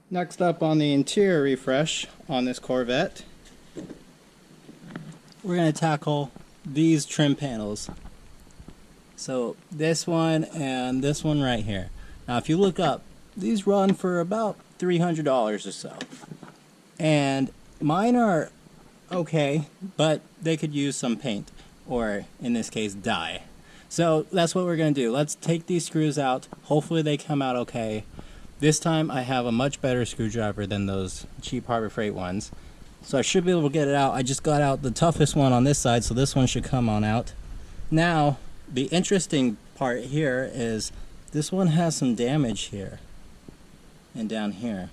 Next up on the interior refresh on this Corvette, we're going to tackle these trim panels. So this one and this one right here. Now if you look up, these run for about $300 or so. And mine are okay, but they could use some paint, or in this case dye. So that's what we're going to do. Let's take these screws out. Hopefully they come out okay. This time I have a much better screwdriver than those cheap Harbor Freight ones. So I should be able to get it out. I just got out the toughest one on this side, so this one should come on out. Now, the interesting part here is this one has some damage here and down here.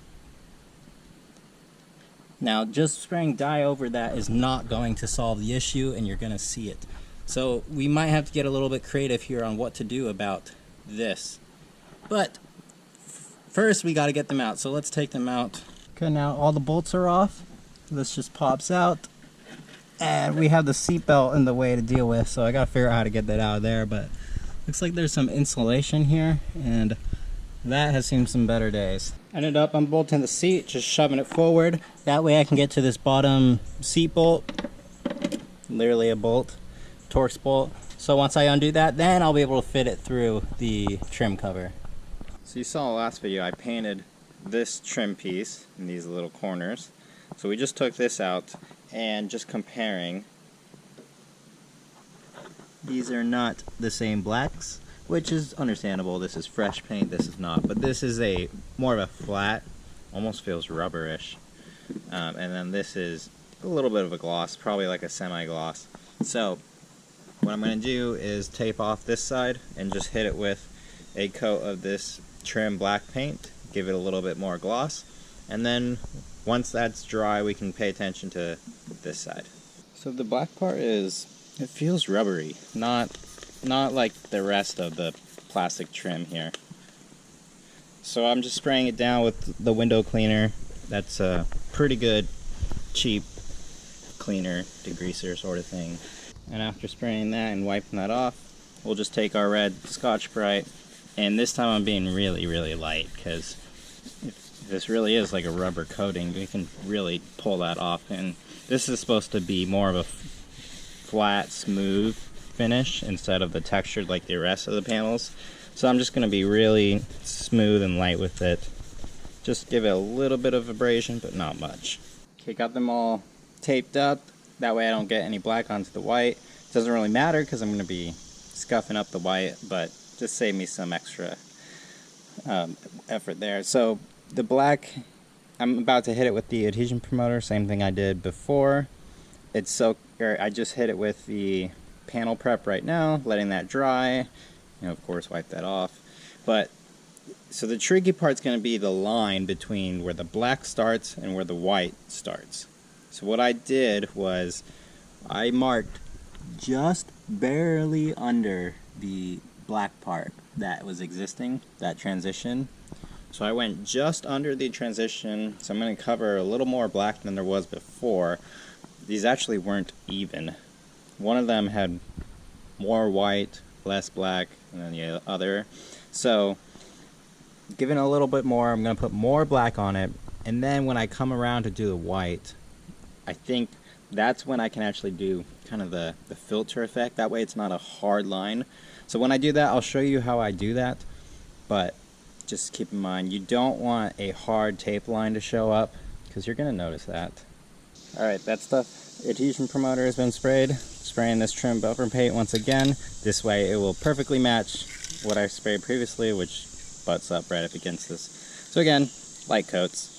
Now, just spraying dye over that is not going to solve the issue, and you're going to see it. So we might have to get a little bit creative here on what to do about this. But first we got to get them out, so let's take them out. Okay, now all the bolts are off. This just pops out. And we have the seatbelt in the way to deal with, so I got to figure out how to get that out of there. But looks like there's some insulation here, and that has seen some better days. Ended up unbolting the seat, just shoving it forward. That way I can get to this bottom seat bolt. Literally a bolt. Torx bolt. So once I undo that, then I'll be able to fit it through the trim cover. So you saw in the last video I painted this trim piece in these little corners. So we just took this out, and just comparing, these are not the same blacks, which is understandable. This is fresh paint, this is not, but this is a more of a flat, almost feels rubberish, and then this is a little bit of a gloss, probably like a semi-gloss. So what I'm going to do is tape off this side and just hit it with a coat of this trim black paint, give it a little bit more gloss, and then once that's dry we can pay attention to this side. So the black part is, it feels rubbery, not like the rest of the plastic trim here. So I'm just spraying it down with the window cleaner. That's a pretty good cheap cleaner, degreaser sort of thing. And after spraying that and wiping that off, we'll just take our red Scotch-Brite, and this time I'm being really light, because if this really is like a rubber coating, we can really pull that off. And this is supposed to be more of a flat, smooth finish instead of the textured like the rest of the panels. So I'm just going to be really smooth and light with it. Just give it a little bit of abrasion, but not much. Okay, got them all taped up. That way I don't get any black onto the white. It doesn't really matter because I'm going to be scuffing up the white, but just save me some extra effort there. So the black, I'm about to hit it with the adhesion promoter, same thing I did before. I just hit it with the panel prep right now, letting that dry. Of course, wipe that off. But so the tricky part's going to be the line between where the black starts and where the white starts. So what I did was I marked just barely under the black part that was existing, that transition. So I went just under the transition, so I'm going to cover a little more black than there was before. These actually weren't even. One of them had more white, less black, and then the other. So giving a little bit more, I'm going to put more black on it, and then when I come around to do the white, I think that's when I can actually do kind of the filter effect. That way it's not a hard line. So when I do that, I'll show you how I do that, but just keep in mind you don't want a hard tape line to show up, because you're going to notice that. Alright, that's the adhesion promoter has been sprayed. Spraying this trim bumper paint once again. This way it will perfectly match what I sprayed previously, which butts up right up against this. So again, light coats.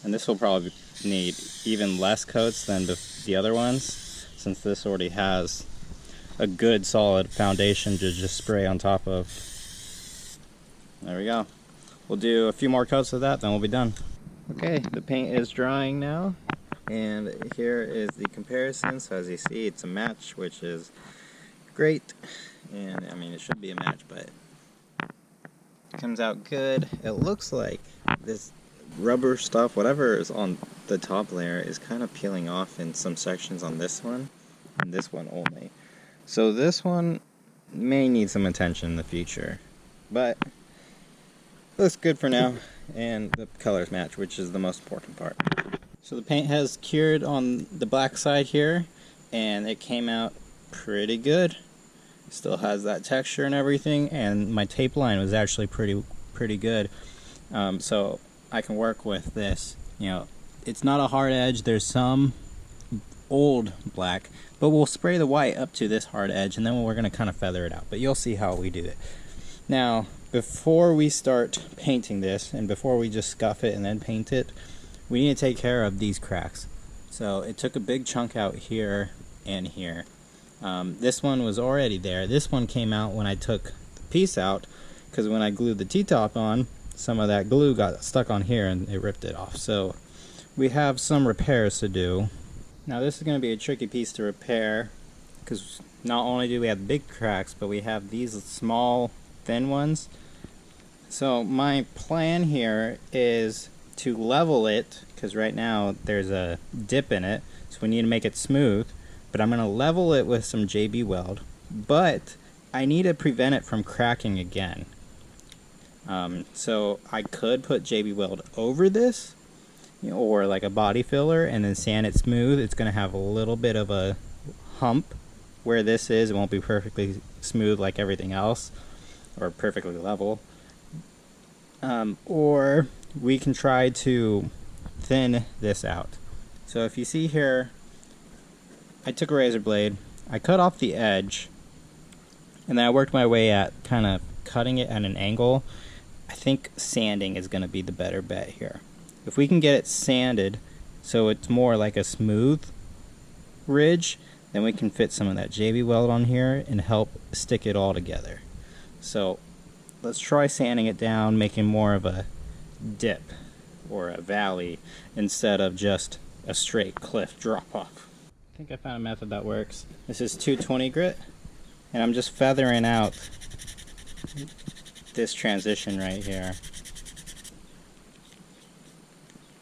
And this will probably need even less coats than the other ones, since this already has a good solid foundation to just spray on top of. There we go. We'll do a few more coats of that, then we'll be done. Okay, the paint is drying now, and here is the comparison. So as you see, it's a match, which is great. And I mean, it should be a match, but it comes out good. It looks like this rubber stuff, whatever is on the top layer, is kind of peeling off in some sections on this one, and this one only. So this one may need some attention in the future. but looks good for now, and the colors match, which is the most important part. So the paint has cured on the black side here, and it came out pretty good. Still has that texture and everything, and my tape line was actually pretty good. So I can work with this. You know, it's not a hard edge. There's some old black, but we'll spray the white up to this hard edge, and then we're going to kind of feather it out. But you'll see how we do it. Now, before we start painting this, and before we just scuff it and then paint it, we need to take care of these cracks. So it took a big chunk out here and here. This one was already there. This one came out when I took the piece out, because when I glued the T-top on, some of that glue got stuck on here and it ripped it off. So we have some repairs to do. Now this is going to be a tricky piece to repair, because not only do we have big cracks, but we have these small thin ones. So my plan here is to level it, because right now there's a dip in it, so we need to make it smooth. But I'm going to level it with some JB Weld, but I need to prevent it from cracking again. So I could put JB Weld over this, you know, or like a body filler, and then sand it smooth. It's going to have a little bit of a hump where this is. It won't be perfectly smooth like everything else, or perfectly level. Or we can try to thin this out. So if you see here, I took a razor blade, I cut off the edge, and then I worked my way at kind of cutting it at an angle. I think sanding is going to be the better bet here. If we can get it sanded so it's more like a smooth ridge, then we can fit some of that JB Weld on here and help stick it all together. So let's try sanding it down, making more of a dip or a valley instead of just a straight cliff drop off. I think I found a method that works. This is 220 grit, and I'm just feathering out this transition right here.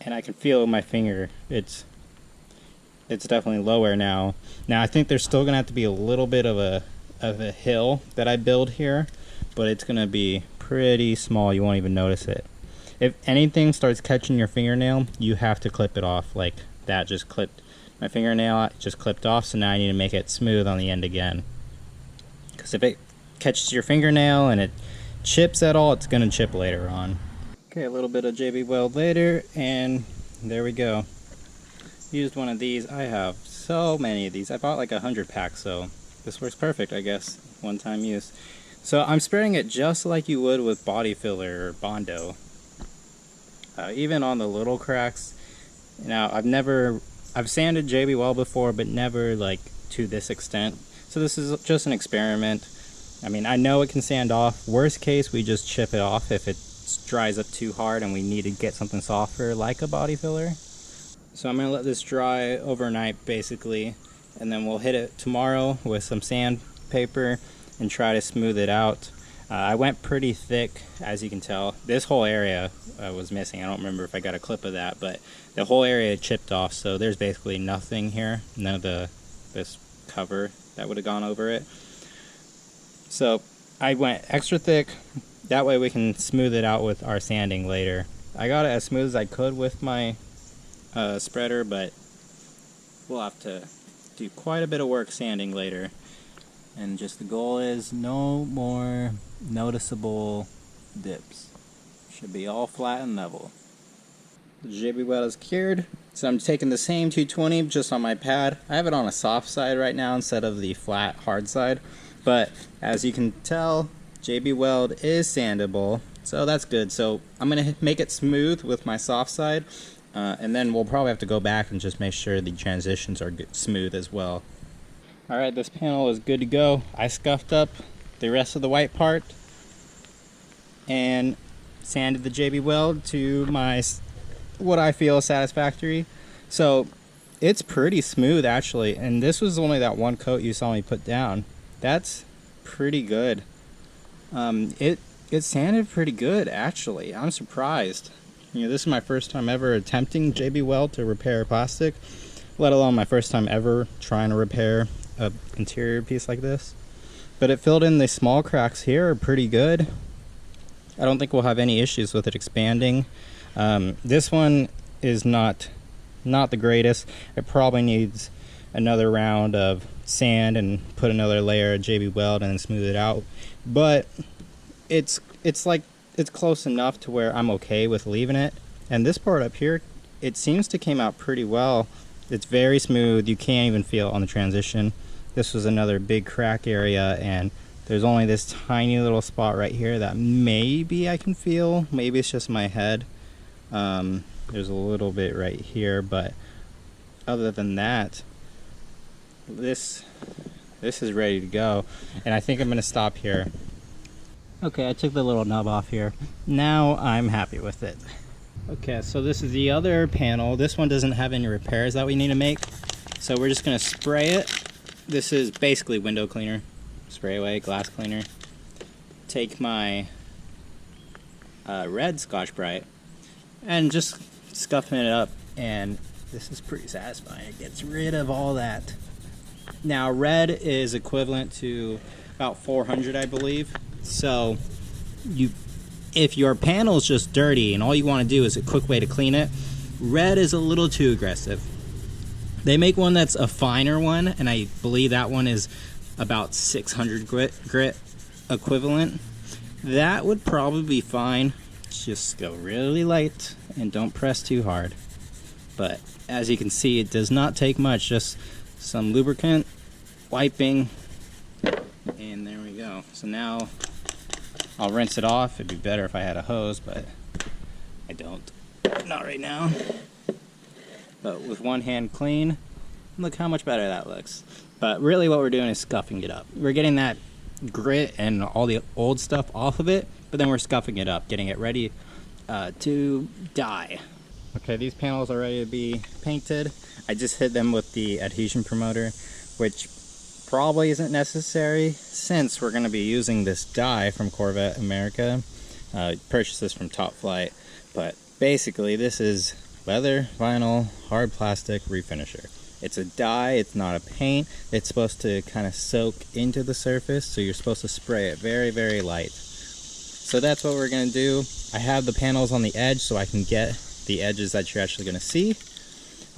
And I can feel my finger. It's definitely lower now. Now I think there's still gonna have to be a little bit of a hill that I build here, but it's gonna be pretty small. You won't even notice it. If anything starts catching your fingernail, you have to clip it off. Like that just clipped my fingernail, just clipped off, so now I need to make it smooth on the end again. Because if it catches your fingernail and it chips at all, it's going to chip later on. Okay, a little bit of JB Weld later, and there we go. Used one of these. I have so many of these. I bought like 100 packs, so this works perfect, I guess. One-time use. So I'm spreading it just like you would with body filler or Bondo. Even on the little cracks. Now, I've sanded JB Weld before, but never like to this extent. So this is just an experiment. I mean, I know it can sand off. Worst case, we just chip it off if it dries up too hard and we need to get something softer like a body filler. So I'm gonna let this dry overnight basically, and then we'll hit it tomorrow with some sandpaper and try to smooth it out. I went pretty thick, as you can tell. This whole area was missing. I don't remember if I got a clip of that, but the whole area chipped off, so there's basically nothing here. None of this cover that would have gone over it. So I went extra thick. That way we can smooth it out with our sanding later. I got it as smooth as I could with my spreader, but we'll have to do quite a bit of work sanding later. And just the goal is no more noticeable dips. Should be all flat and level. The JB Weld is cured, so I'm taking the same 220 just on my pad. I have it on a soft side right now instead of the flat hard side, but as you can tell, JB Weld is sandable, so that's good. So I'm gonna make it smooth with my soft side, and then we'll probably have to go back and just make sure the transitions are smooth as well. Alright, this panel is good to go. I scuffed up the rest of the white part and sanded the JB Weld to my what I feel is satisfactory. So it's pretty smooth actually, and this was only that one coat you saw me put down. That's pretty good. It sanded pretty good actually. I'm surprised. You know, this is my first time ever attempting JB Weld to repair plastic, let alone my first time ever trying to repair an interior piece like this. But it filled in the small cracks here pretty good. I don't think we'll have any issues with it expanding. This one is not the greatest. It probably needs another round of sand and put another layer of JB Weld and then smooth it out. But it's close enough to where I'm okay with leaving it. And this part up here, it seems to came out pretty well. It's very smooth. You can't even feel it on the transition. This was another big crack area, and there's only this tiny little spot right here that maybe I can feel. Maybe it's just my head. There's a little bit right here, but other than that, this is ready to go. And I think I'm gonna stop here. Okay, I took the little nub off here. Now I'm happy with it. Okay, so this is the other panel. This one doesn't have any repairs that we need to make, so we're just gonna spray it. This is basically window cleaner. Spray away, glass cleaner. Take my red Scotch-Brite and just scuffing it up, and this is pretty satisfying. It gets rid of all that. Now, red is equivalent to about 400, I believe. So, if your panel's just dirty and all you want to do is a quick way to clean it, red is a little too aggressive. They make one that's a finer one, and I believe that one is about 600 grit equivalent. That would probably be fine. Just go really light and don't press too hard. But as you can see, it does not take much, just some lubricant, wiping, and there we go. So now I'll rinse it off. It'd be better if I had a hose, but I don't. Not right now. But with one hand clean, look how much better that looks. But really what we're doing is scuffing it up. We're getting that grit and all the old stuff off of it, but then we're scuffing it up, getting it ready to dye. Okay, these panels are ready to be painted. I just hit them with the adhesion promoter, which probably isn't necessary since we're going to be using this dye from Corvette America. Purchased this from Top Flight, but basically this is leather, vinyl, hard plastic refinisher. It's a dye, it's not a paint. It's supposed to kind of soak into the surface, so you're supposed to spray it very, very light. So that's what we're going to do. I have the panels on the edge so I can get the edges that you're actually going to see,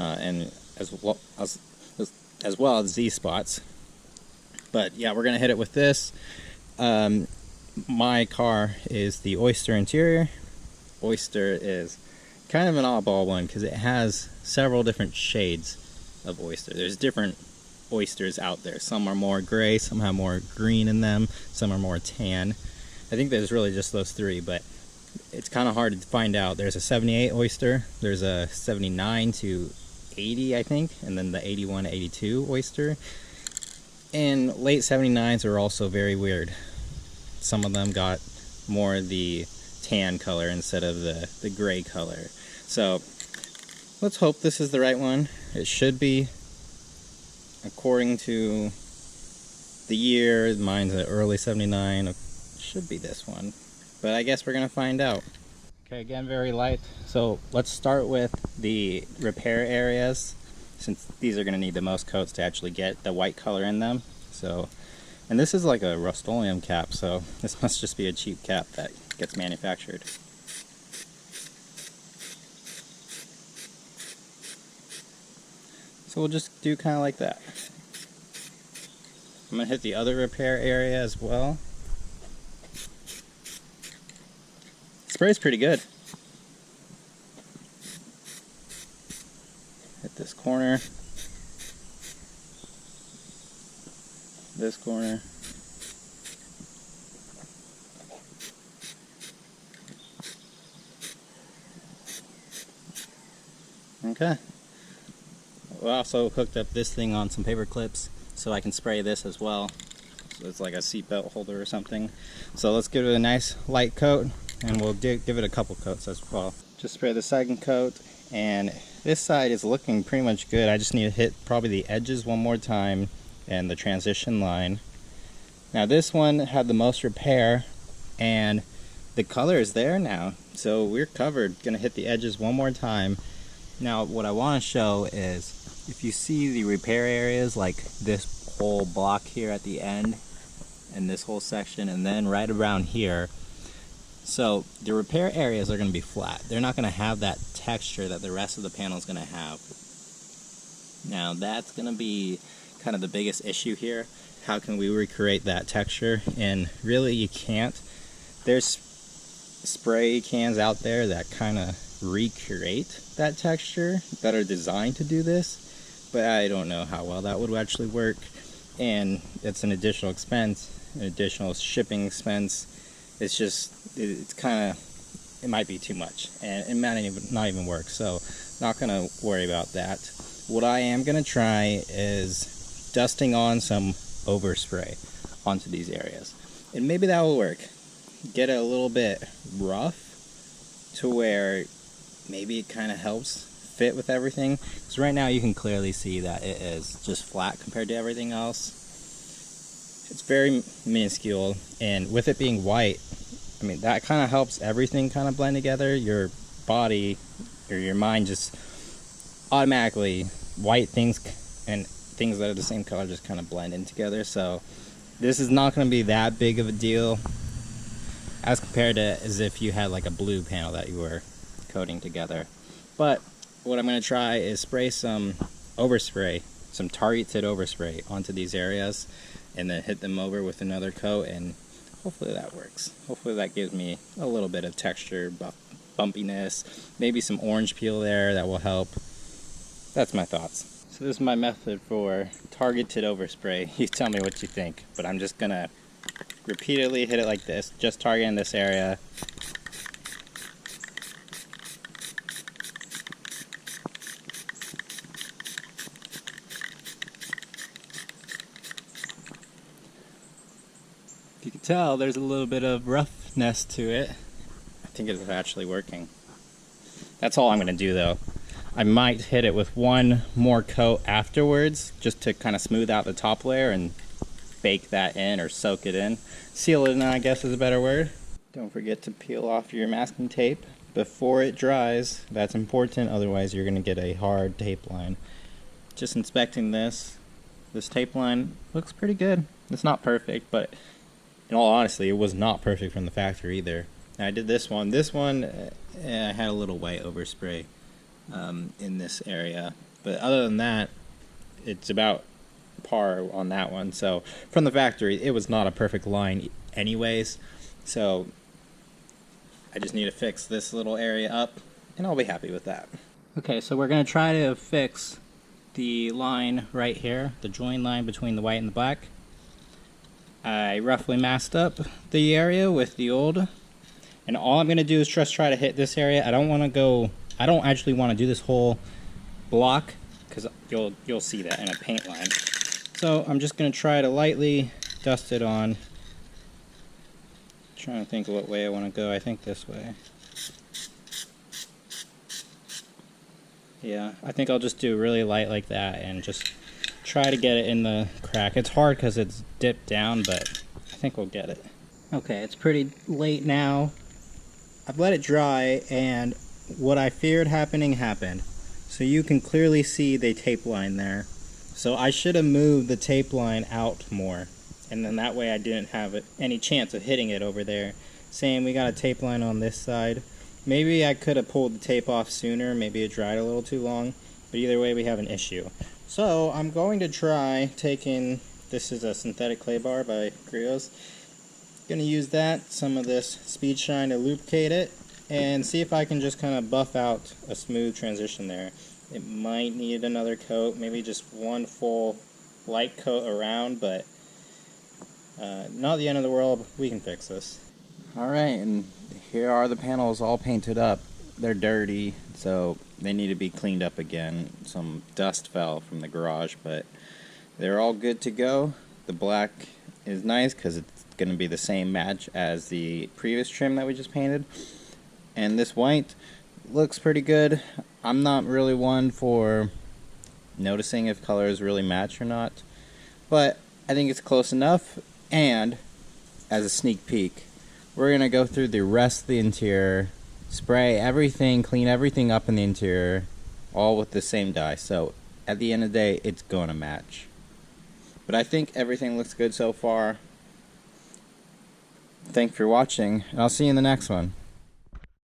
and as well as these spots. But yeah, we're going to hit it with this. My car is the Oyster interior. Oyster is kind of an oddball one because it has several different shades of oyster. There's different oysters out there. Some are more gray, some have more green in them, some are more tan. I think there's really just those three, but it's kind of hard to find out. There's a 78 oyster, there's a 79 to 80, I think, and then the 81 to 82 oyster. And late 79s are also very weird. Some of them got more the tan color instead of the gray color. So let's hope this is the right one. It should be, according to the year. Mine's an early 79. It should be this one, but I guess we're gonna find out. Okay, again, very light. So let's start with the repair areas, since these are gonna need the most coats to actually get the white color in them. So, and this is like a Rust-Oleum cap, so this must just be a cheap cap that gets manufactured. So we'll just do kind of like that. I'm going to hit the other repair area as well. Spray's pretty good. Hit this corner. This corner. Okay. We also hooked up this thing on some paper clips so I can spray this as well. So it's like a seatbelt holder or something. So let's give it a nice light coat, and we'll give it a couple coats as well. Just spray the second coat, and this side is looking pretty much good. I just need to hit probably the edges one more time and the transition line. Now this one had the most repair, and the color is there now, so we're covered. Gonna hit the edges one more time. Now what I want to show is, if you see the repair areas, like this whole block here at the end, and this whole section, and then right around here, So the repair areas are going to be flat. They're not going to have that texture that the rest of the panel is going to have. Now that's going to be kind of the biggest issue here. How can we recreate that texture? And really you can't. There's spray cans out there that kind of recreate that texture, that are designed to do this, but I don't know how well that would actually work, and it's an additional expense, an additional shipping expense. It's just, it's kind of, it might be too much, and it might not even work, so not gonna worry about that. What I am gonna try is dusting on some overspray onto these areas, and maybe that will work. Get it a little bit rough to where maybe it kind of helps fit with everything, because right now you can clearly see that it is just flat compared to everything else. It's very minuscule, and with it being white, I mean, that kind of helps everything kind of blend together. Your body or your mind just automatically, white things and things that are the same color just kind of blend in together. So this is not going to be that big of a deal as compared to as if you had like a blue panel that you were coating together. But what I'm going to try is spray some overspray, some targeted overspray onto these areas, and then hit them over with another coat, and hopefully that works. Hopefully that gives me a little bit of texture, bumpiness, maybe some orange peel there that will help. That's my thoughts. So this is my method for targeted overspray. You tell me what you think, but I'm just gonna repeatedly hit it like this, just targeting this area. You can tell there's a little bit of roughness to it. I think it's actually working. That's all I'm going to do though. I might hit it with one more coat afterwards, just to kind of smooth out the top layer and bake that in, or soak it in. Seal it in, I guess is a better word. Don't forget to peel off your masking tape before it dries. That's important, otherwise you're going to get a hard tape line. Just inspecting this tape line looks pretty good. It's not perfect, but in all honesty, it was not perfect from the factory either. I did this one. This one, I had a little white overspray in this area, but other than that, it's about par on that one. So from the factory, it was not a perfect line anyways. So I just need to fix this little area up, and I'll be happy with that. Okay, so we're going to try to fix the line right here, the join line between the white and the black. I roughly masked up the area with the old, and all I'm going to do is just try to hit this area. I don't actually want to do this whole block, because you'll see that in a paint line. So I'm just going to try to lightly dust it on. Trying to think what way I want to go. I think this way. Yeah, I think I'll just do really light like that and just try to get it in the crack. It's hard because it's dipped down, but I think we'll get it. Okay, it's pretty late now. I've let it dry, and what I feared happening happened. So you can clearly see the tape line there. So I should have moved the tape line out more, and then that way I didn't have any chance of hitting it over there. Same, we got a tape line on this side. Maybe I could have pulled the tape off sooner, maybe it dried a little too long, but either way we have an issue. So I'm going to try taking, this is a synthetic clay bar by Griot's. Going to use that, some of this Speed Shine to lubricate it, and see if I can just kind of buff out a smooth transition there. It might need another coat, maybe just one full light coat around, but not the end of the world. We can fix this. Alright, and here are the panels all painted up. They're dirty, so they need to be cleaned up again. Some dust fell from the garage, but they're all good to go. The black is nice because it's going to be the same match as the previous trim that we just painted. And this white looks pretty good. I'm not really one for noticing if colors really match or not, but I think it's close enough. And as a sneak peek, we're going to go through the rest of the interior, spray everything, clean everything up in the interior, all with the same dye. So at the end of the day, it's going to match. But I think everything looks good so far. Thanks for watching, and I'll see you in the next one.